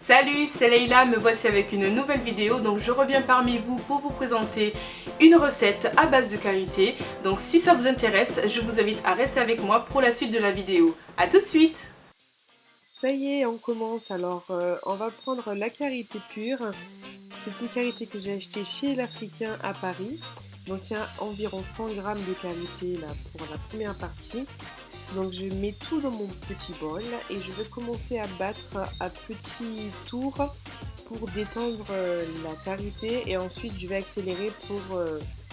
Salut, c'est Leïla, me voici avec une nouvelle vidéo. Donc je reviens parmi vous pour vous présenter une recette à base de karité. Donc si ça vous intéresse, je vous invite à rester avec moi pour la suite de la vidéo. A tout de suite. Ça y est, on commence. Alors on va prendre la karité pure. C'est une karité que j'ai achetée chez l'Africain à Paris. Donc il y a environ 100 grammes de karité là pour la première partie. Donc je mets tout dans mon petit bol et je vais commencer à battre à petits tours pour détendre la karité et ensuite je vais accélérer pour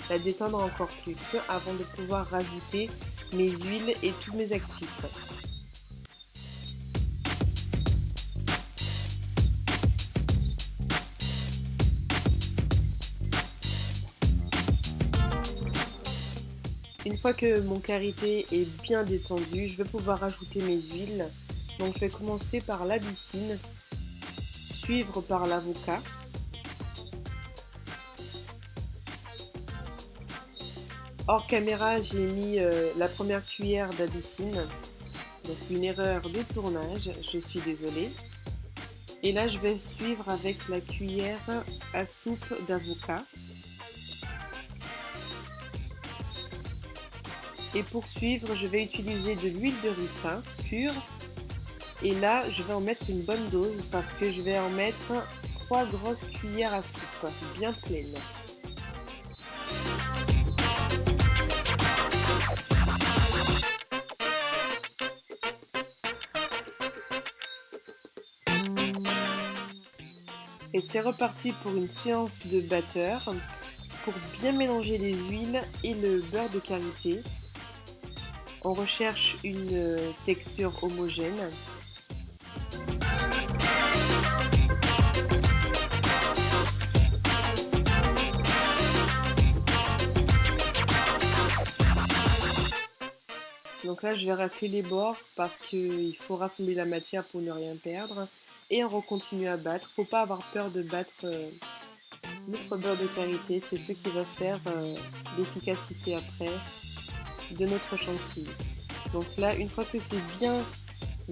la détendre encore plus avant de pouvoir rajouter mes huiles et tous mes actifs. Une fois que mon karité est bien détendu, je vais pouvoir rajouter mes huiles. Donc je vais commencer par l'abyssine, suivre par l'avocat. Hors caméra, j'ai mis la première cuillère d'abyssine, donc une erreur de tournage, je suis désolée. Et là, je vais suivre avec la cuillère à soupe d'avocat. Et pour suivre, je vais utiliser de l'huile de ricin pure. Et là, je vais en mettre une bonne dose parce que je vais en mettre 3 grosses cuillères à soupe, bien pleines. Et c'est reparti pour une séance de batteur pour bien mélanger les huiles et le beurre de karité. On recherche une texture homogène. Donc là, je vais racler les bords parce qu'il faut rassembler la matière pour ne rien perdre. Et on continue à battre. Faut pas avoir peur de battre notre beurre de karité. C'est ce qui va faire l'efficacité après de notre chantilly. Donc là, une fois que c'est bien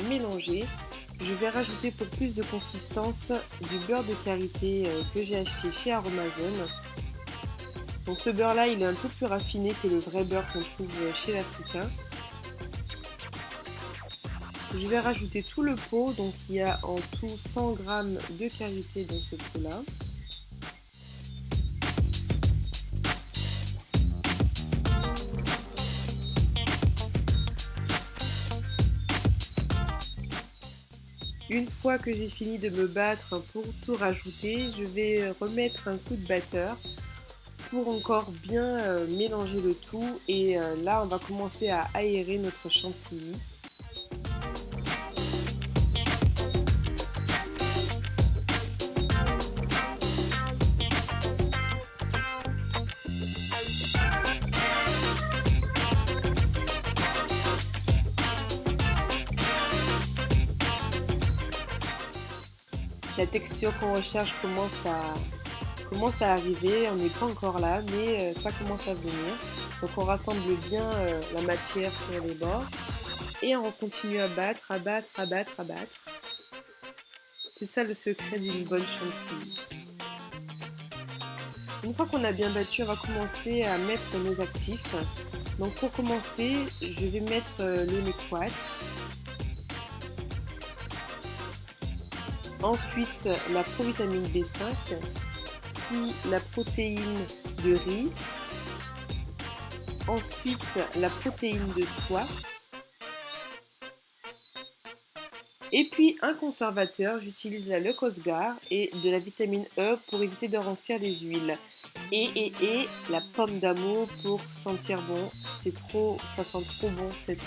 mélangé, je vais rajouter pour plus de consistance du beurre de karité que j'ai acheté chez Aromazone. Donc ce beurre là, il est un peu plus raffiné que le vrai beurre qu'on trouve chez l'Africain. Je vais rajouter tout le pot, donc il y a en tout 100 g de karité dans ce pot là. Une fois que j'ai fini de me battre pour tout rajouter, je vais remettre un coup de batteur pour encore bien mélanger le tout. Et là, on va commencer à aérer notre chantilly. La texture qu'on recherche commence à arriver, on n'est pas encore là, mais ça commence à venir. Donc on rassemble bien la matière sur les bords et on continue à battre, à battre, à battre, à battre. C'est ça le secret d'une bonne chantilly. Une fois qu'on a bien battu, on va commencer à mettre nos actifs. Donc pour commencer, je vais mettre le Nequat. Ensuite, la provitamine B5, puis la protéine de riz, ensuite la protéine de soie, et puis un conservateur, j'utilise la Leucosgar et de la vitamine E pour éviter de rancir les huiles. Et la pomme d'amour pour sentir bon, ça sent trop bon cette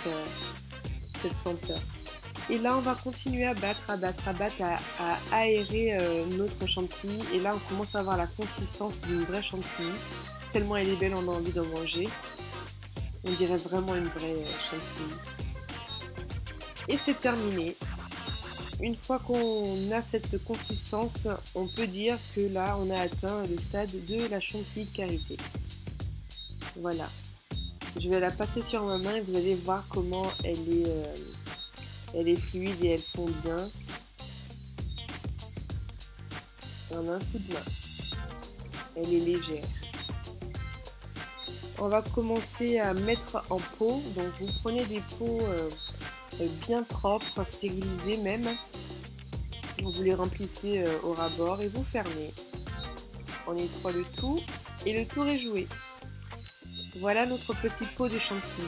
senteur. Et là, on va continuer à battre, à battre, à battre, à aérer notre chantilly. Et là, on commence à avoir la consistance d'une vraie chantilly. Tellement elle est belle, on a envie d'en manger. On dirait vraiment une vraie chantilly. Et c'est terminé. Une fois qu'on a cette consistance, on peut dire que là, on a atteint le stade de la chantilly de karité. Voilà. Je vais la passer sur ma main et vous allez voir comment elle est fluide et elle fond bien. en un coup de main. Elle est légère. On va commencer à mettre en pot. Donc vous prenez des pots bien propres, stérilisés même. Vous les remplissez au ras-bord et vous fermez. On nettoie le tout et le tour est joué. Voilà notre petit pot de chantilly.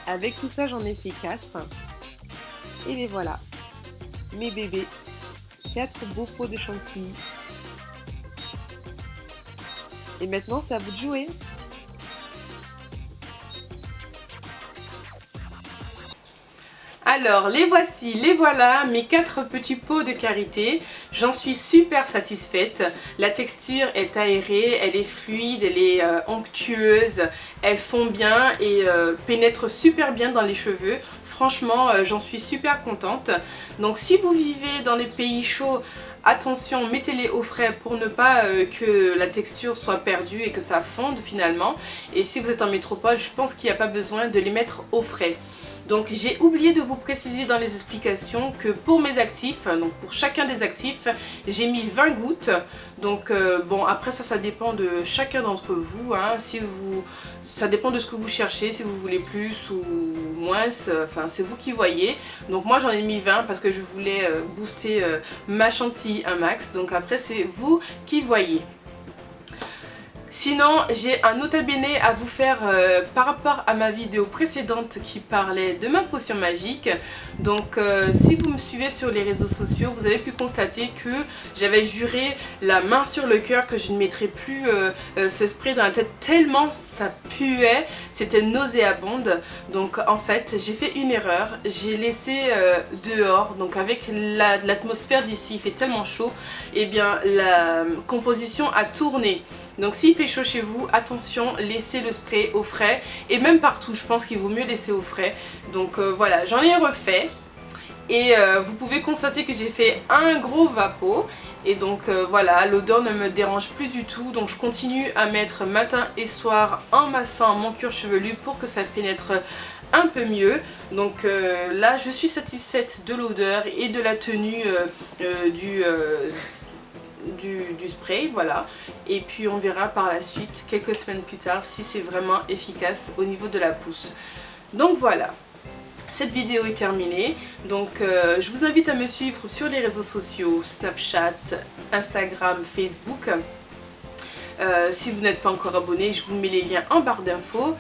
Avec tout ça, j'en ai fait 4. Et les voilà, mes bébés. 4 beaux pots de chantilly. Et maintenant, c'est à vous de jouer. Alors, les voici, les voilà, mes 4 petits pots de karité. J'en suis super satisfaite. La texture est aérée, elle est fluide, elle est onctueuse. Elle fond bien et pénètre super bien dans les cheveux. Franchement, j'en suis super contente. Donc, si vous vivez dans les pays chauds, attention, mettez-les au frais pour ne pas que la texture soit perdue et que ça fonde finalement. Et si vous êtes en métropole, je pense qu'il n'y a pas besoin de les mettre au frais. Donc j'ai oublié de vous préciser dans les explications que pour mes actifs, donc pour chacun des actifs, j'ai mis 20 gouttes. Donc bon, après ça dépend de chacun d'entre vous, hein. Ça dépend de ce que vous cherchez, si vous voulez plus ou moins, enfin c'est vous qui voyez. Donc moi j'en ai mis 20 parce que je voulais booster ma chantilly un max. Donc après c'est vous qui voyez. Sinon, j'ai un nota bene à vous faire par rapport à ma vidéo précédente qui parlait de ma potion magique. Donc, si vous me suivez sur les réseaux sociaux, vous avez pu constater que j'avais juré la main sur le cœur que je ne mettrais plus ce spray dans la tête tellement ça puait, c'était nauséabonde. Donc, en fait, j'ai fait une erreur, j'ai laissé dehors, donc avec l'atmosphère d'ici, il fait tellement chaud, et bien la composition a tourné. Donc s'il fait chaud chez vous, attention, laissez le spray au frais. Et même partout, je pense qu'il vaut mieux laisser au frais. Donc voilà, j'en ai refait. Et vous pouvez constater que j'ai fait un gros vapeau. Et donc voilà, l'odeur ne me dérange plus du tout. Donc je continue à mettre matin et soir en massant mon cuir chevelu pour que ça pénètre un peu mieux. Donc là, je suis satisfaite de l'odeur et de la tenue du spray, voilà. Et puis on verra par la suite, quelques semaines plus tard, si c'est vraiment efficace au niveau de la pousse. Donc voilà, cette vidéo est terminée. Donc je vous invite à me suivre sur les réseaux sociaux, Snapchat, Instagram, Facebook. Si vous n'êtes pas encore abonné, je vous mets les liens en barre d'infos.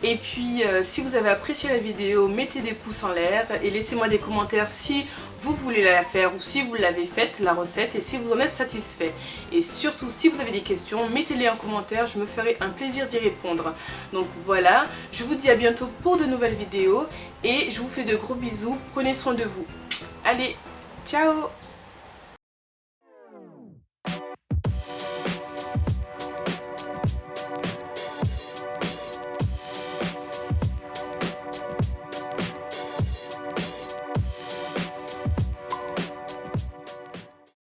Et puis si vous avez apprécié la vidéo, mettez des pouces en l'air et laissez-moi des commentaires si vous voulez la faire ou si vous l'avez faite, la recette, et si vous en êtes satisfait. Et surtout, si vous avez des questions, mettez-les en commentaire, je me ferai un plaisir d'y répondre. Donc voilà, je vous dis à bientôt pour de nouvelles vidéos et je vous fais de gros bisous, prenez soin de vous. Allez, ciao!